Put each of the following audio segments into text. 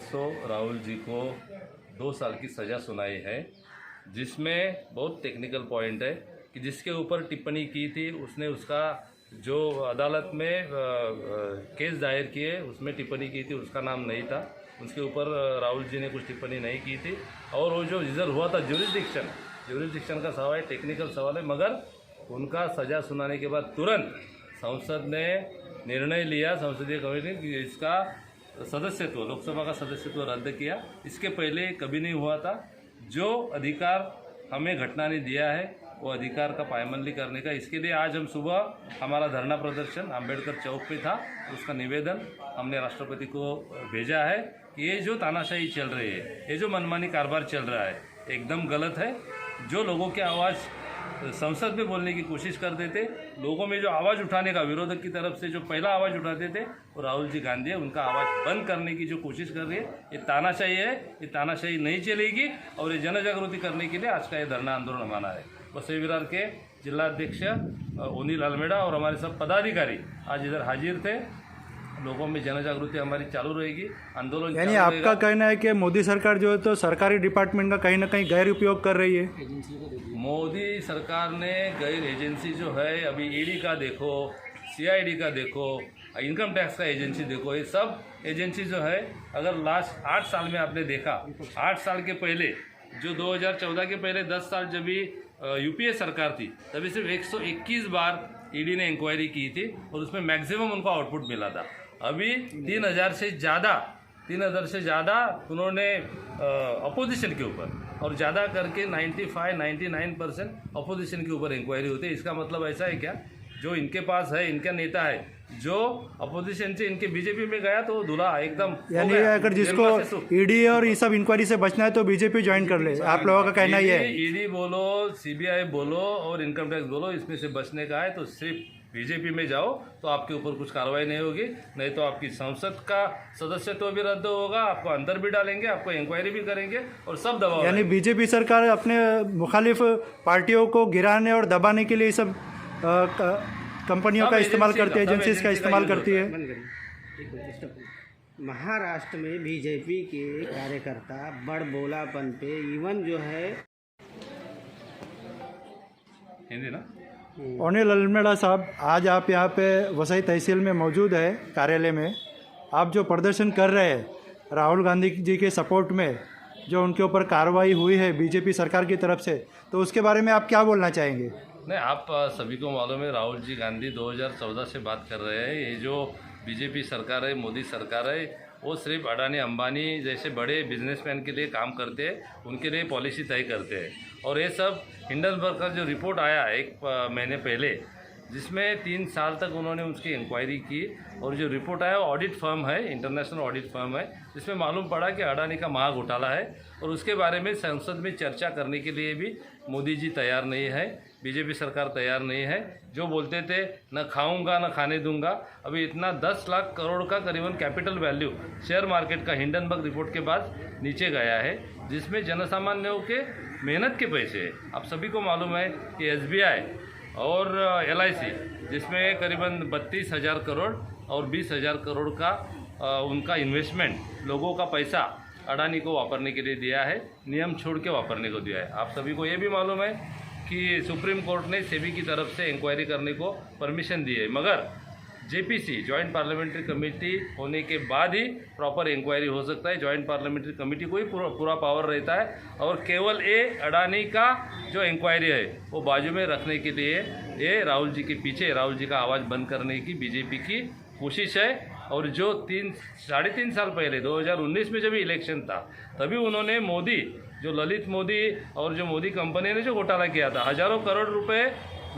तो राहुल जी को 2 साल की सज़ा सुनाई है, जिसमें बहुत टेक्निकल पॉइंट है कि जिसके ऊपर टिप्पणी की थी उसने उसका जो अदालत में केस दायर किए उसमें टिप्पणी की थी, उसका नाम नहीं था। उसके ऊपर राहुल जी ने कुछ टिप्पणी नहीं की थी। और वो जो रिजल्ट हुआ था ज्यूरिडिक्शन का सवाल है, टेक्निकल सवाल है, मगर उनका सज़ा सुनाने के बाद तुरंत संसद ने निर्णय लिया, संसदीय कमेटी ने, कि इसका सदस्यत्व, लोकसभा का सदस्यत्व रद्द किया। इसके पहले कभी नहीं हुआ था। जो अधिकार हमें घटना ने दिया है वो अधिकार का पायमल्ली करने का, इसके लिए आज हम सुबह हमारा धरना प्रदर्शन अम्बेडकर चौक पे था। उसका निवेदन हमने राष्ट्रपति को भेजा है कि ये जो तानाशाही चल रही है, ये जो मनमानी कारोबार चल रहा है, एकदम गलत है। जो लोगों की आवाज़ संसद में बोलने की कोशिश करते थे, लोगों में जो आवाज़ उठाने का विरोधक की तरफ से जो पहला आवाज़ उठाते थे वो राहुल जी गांधी है। उनका आवाज़ बंद करने की जो कोशिश कर रही है, ये तानाशाही है, ये तानाशाही नहीं चलेगी। और ये जन जागृति करने के लिए आज का ये धरना आंदोलन हमारा है। बसई विरार के जिलाध्यक्ष ओनिल अल्मेडा और हमारे सब पदाधिकारी आज इधर हाजिर थे। लोगों में जन जागृति हमारी चालू रहेगी, आंदोलन यानी आपका कहना है कि मोदी सरकार जो है तो सरकारी डिपार्टमेंट का कहीं ना कहीं गैर उपयोग कर रही है। मोदी सरकार ने गैर एजेंसी जो है, अभी ईडी का देखो, सीआईडी का देखो, इनकम टैक्स का एजेंसी देखो, ये सब एजेंसी जो है, अगर लास्ट 8 साल में आपने देखा, 8 साल के पहले जो 2014 के पहले 10 साल जब भी यूपीए सरकार थी, तभी सिर्फ 121 बार ईडी ने इंक्वायरी की थी और उसमें मैक्सिमम उनको आउटपुट मिला था। अभी 3000 से ज़्यादा उन्होंने अपोजिशन के ऊपर, और ज़्यादा करके 99% अपोजिशन के ऊपर इंक्वायरी होती है। इसका मतलब ऐसा है क्या, जो इनके पास है, इनका नेता है, जो अपोजिशन से इनके बीजेपी में गया तो दूल्हा एकदम, यानी अगर जिसको ईडी और ये सब इंक्वायरी से बचना है तो बीजेपी ज्वाइन कर ले, आप लोगों का कहना ये है। ईडी बोलो, सीबीआई बोलो और इनकम टैक्स बोलो, इसमें से बचने का है तो सिर्फ बीजेपी में जाओ, तो आपके ऊपर कुछ कार्रवाई नहीं होगी, नहीं तो आपकी संसद का सदस्यत्व भी रद्द होगा, आपको अंदर भी डालेंगे, आपको इंक्वायरी भी करेंगे और सब दबाव। यानी बीजेपी सरकार अपने मुखालिफ पार्टियों को गिराने और दबाने के लिए सब कंपनियों का इस्तेमाल करती है, एजेंसीज का इस्तेमाल करती है। महाराष्ट्र में बीजेपी के कार्यकर्ता बड़ बोलापन पे इवन जो है हिंदी ना। ओनिल अल्मेडा साहब, आज आप यहाँ पे वसई तहसील में मौजूद है कार्यालय में। आप जो प्रदर्शन कर रहे हैं राहुल गांधी जी के सपोर्ट में, जो उनके ऊपर कार्रवाई हुई है बीजेपी सरकार की तरफ से, तो उसके बारे में आप क्या बोलना चाहेंगे? नहीं, आप सभी को मालूम है राहुल जी गांधी 2014 से बात कर रहे हैं। ये जो बीजेपी सरकार है, मोदी सरकार है, वो सिर्फ अडानी अंबानी जैसे बड़े बिजनेसमैन के लिए काम करते हैं, उनके लिए पॉलिसी तय करते हैं। और ये सब हिंडनबर्ग का जो रिपोर्ट आया 1 महीने पहले, जिसमें 3 साल तक उन्होंने उसकी इंक्वायरी की, और जो रिपोर्ट आया वो ऑडिट फर्म है, इंटरनेशनल ऑडिट फर्म है, जिसमें मालूम पड़ा कि अडानी का महा घोटाला है। और उसके बारे में संसद में चर्चा करने के लिए भी मोदी जी तैयार नहीं है, बीजेपी सरकार तैयार नहीं है। जो बोलते थे न खाऊंगा न खाने दूंगा, अभी इतना 10 लाख करोड़ का करीबन कैपिटल वैल्यू शेयर मार्केट का हिंडनबर्ग रिपोर्ट के बाद नीचे गया है, जिसमें जनसामान्यों के मेहनत के पैसे है। आप सभी को मालूम है कि SBI और LIC, जिसमें करीबन 32,000 करोड़ और 20,000 करोड़ का उनका इन्वेस्टमेंट, लोगों का पैसा अडानी को वापरने के लिए दिया है, नियम छोड़ के वापरने को दिया है। आप सभी को ये भी मालूम है कि सुप्रीम कोर्ट ने सेबी की तरफ से इंक्वायरी करने को परमिशन दी है, मगर JPC जॉइंट पार्लियामेंट्री कमेटी होने के बाद ही प्रॉपर इंक्वायरी हो सकता है। जॉइंट पार्लियामेंट्री कमेटी को ही पूरा पावर रहता है, और केवल अडानी का जो इंक्वायरी है वो बाजू में रखने के लिए ये राहुल जी के पीछे, राहुल जी का आवाज़ बंद करने की बीजेपी की कोशिश है। और जो 3-3.5 साल पहले 2019 में जब इलेक्शन था, तभी उन्होंने मोदी, जो ललित मोदी और जो मोदी कंपनी ने जो घोटाला किया था, हज़ारों करोड़ रुपए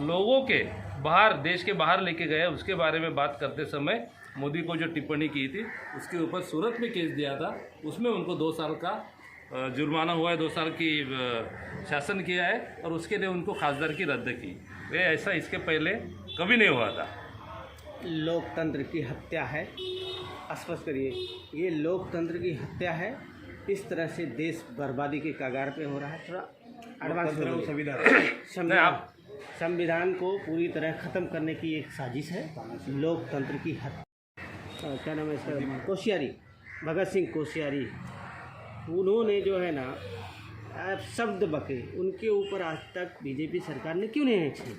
लोगों के बाहर, देश के बाहर लेके गए, उसके बारे में बात करते समय मोदी को जो टिप्पणी की थी उसके ऊपर सूरत में केस दिया था। उसमें उनको 2 साल का जुर्माना हुआ है, 2 साल की शासन किया है, और उसके लिए उनको खासदारकी रद्द की। ये ऐसा इसके पहले कभी नहीं हुआ था। लोकतंत्र की हत्या है, स्पष्ट करिए, ये लोकतंत्र की हत्या है। इस तरह से देश बर्बादी के कगार पे हो रहा है। थोड़ा एडवांस संविधान को पूरी तरह ख़त्म करने की एक साजिश है, लोकतंत्र की हत्या। क्या नाम है इसका? भगत सिंह कोश्यारी, उन्होंने जो है ना शब्द बके, उनके ऊपर आज तक बीजेपी सरकार ने क्यों नहीं एक्शन लिया?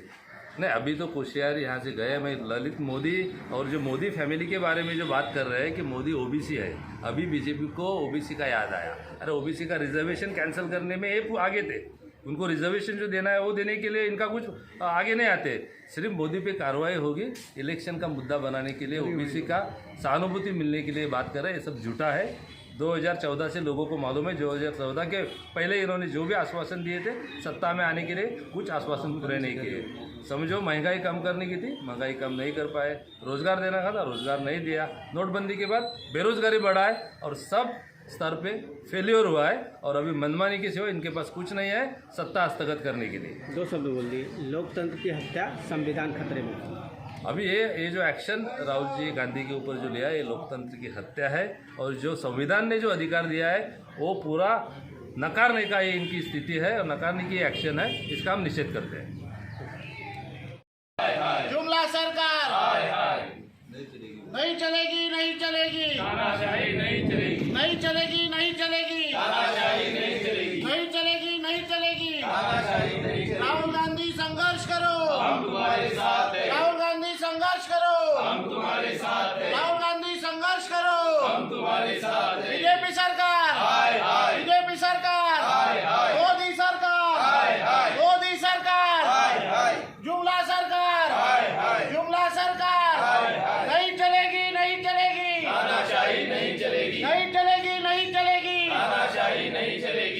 नहीं, अभी तो कोश्यार यहाँ से गए। मैं ललित मोदी और जो मोदी फैमिली के बारे में जो बात कर रहे हैं कि मोदी ओबीसी है, अभी बीजेपी को ओबीसी का याद आया। अरे ओबीसी का रिजर्वेशन कैंसिल करने में ये आगे थे, उनको रिजर्वेशन जो देना है वो देने के लिए इनका कुछ आगे नहीं आते। सिर्फ मोदी पे कार्रवाई होगी, इलेक्शन का मुद्दा बनाने के लिए, ओबीसी का सहानुभूति मिलने के लिए बात कर रहे हैं। ये सब झूठा है। 2014 से लोगों को मालूम है, 2014 के पहले इन्होंने जो भी आश्वासन दिए थे सत्ता में आने के लिए, कुछ आश्वासन पूरे नहीं किए। समझो महंगाई कम करने की थी, महंगाई कम नहीं कर पाए। रोजगार देना था, रोजगार नहीं दिया। नोटबंदी के बाद बेरोजगारी बढ़ा है और सब स्तर पे फेल्योर हुआ है। और अभी मनमानी के सिवा इनके पास कुछ नहीं है सत्ता हस्तगत करने के लिए। 2 शब्द बोल दिए, लोकतंत्र की हत्या, संविधान खतरे में। अभी ये जो एक्शन राहुल जी गांधी के ऊपर जो लिया है, ये लोकतंत्र की हत्या है। और जो संविधान ने जो अधिकार दिया है वो पूरा नकारने का ये इनकी स्थिति है और नकारने की एक्शन है। इसका हम निषेध करते हैं। जुमला सरकार नहीं चलेगी, नहीं चलेगी, नहीं चलेगी, नहीं चलेगी, नहीं चलेगी, नहीं चलेगी, नहीं चलेगी। राहुल गांधी संघर्ष करो, हम तुम्हारे साथ हैं। राहुल गांधी संघर्ष करो, हम तुम्हारे साथ हैं। राहुल गांधी संघर्ष करो, हम तुम्हारे साथ हैं। बीजेपी सरकार, बीजेपी सरकार, मोदी सरकार, मोदी सरकार, जुमला सरकार, जुमला सरकार, नहीं चलेगी, नहीं चलेगी, नहीं चलेगी, नहीं चलेगी, नहीं चलेगी,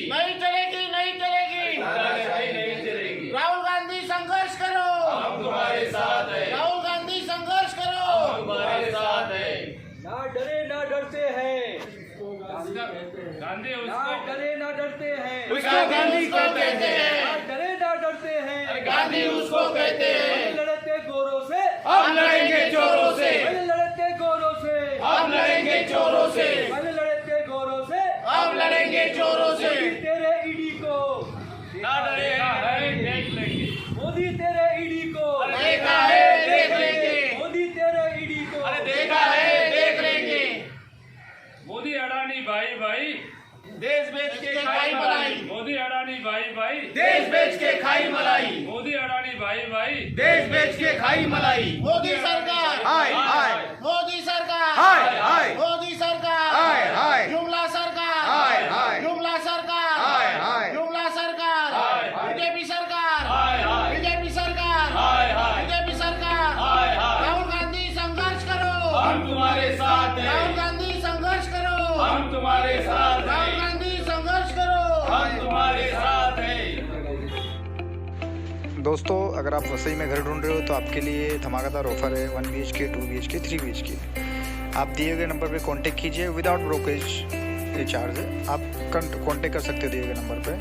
नहीं चलेगी, नहीं चलेगी, नहीं चलेगी। राहुल गांधी संघर्ष करो, हम तुम्हारे साथ हैं। राहुल गांधी संघर्ष करो, हम तुम्हारे साथ हैं। ना डरे ना डरते हैं, गांधी ना डरे ना डरते हैं, उसको गांधी को कहते हैं, ना डरे ना डरते हैं, गांधी उसको कहते हैं। लड़ते गोरों से, हम लड़ेंगे चोरों से, लड़ते गोरों से, हम लड़ेंगे चोरों से, लड़ते गोरों से, हम लड़ेंगे चोरों से। तेरे ईडी को ना डरेगा है, देख लेंगे। मोदी तेरे ईडी को देखा है, देख लेंगे। मोदी तेरे ईडी को देखा है, देख लेंगे। मोदी अडानी भाई भाई, देश बेच के खाई मलाई, मोदी अडानी भाई भाई, देश बेच के खाई मलाई, मोदी अडानी भाई भाई, देश बेच के खाई मलाई। मोदी सरकार, हाय हाय, मोदी सरकार, हाय हाय, मोदी सरकार, हाय हाय, जुमला सरकार, हाय हाय, जुमला सरकार, हाय हाय, जुमला सरकार, बीजेपी सरकार, बीजेपी सरकार, बीजेपी सरकार। राहुल गांधी संघर्ष करो, हम तुम्हारे साथ हैं। राहुल गांधी संघर्ष करो, हम तुम्हारे साथ हैं। राहुल गांधी संघर्ष करो, हम तुम्हारे साथ हैं। दोस्तों, अगर आप वसई में घर ढूंढ रहे हो तो आपके लिए धमाकेदार ऑफर है। 1 BHK, 2 BHK, 3 BHK। आप दिए गए नंबर पे कांटेक्ट कीजिए, विदाउट ब्रोकरेज ये चार्ज है। आप कांटेक्ट कर सकते हो दिए गए नंबर पे।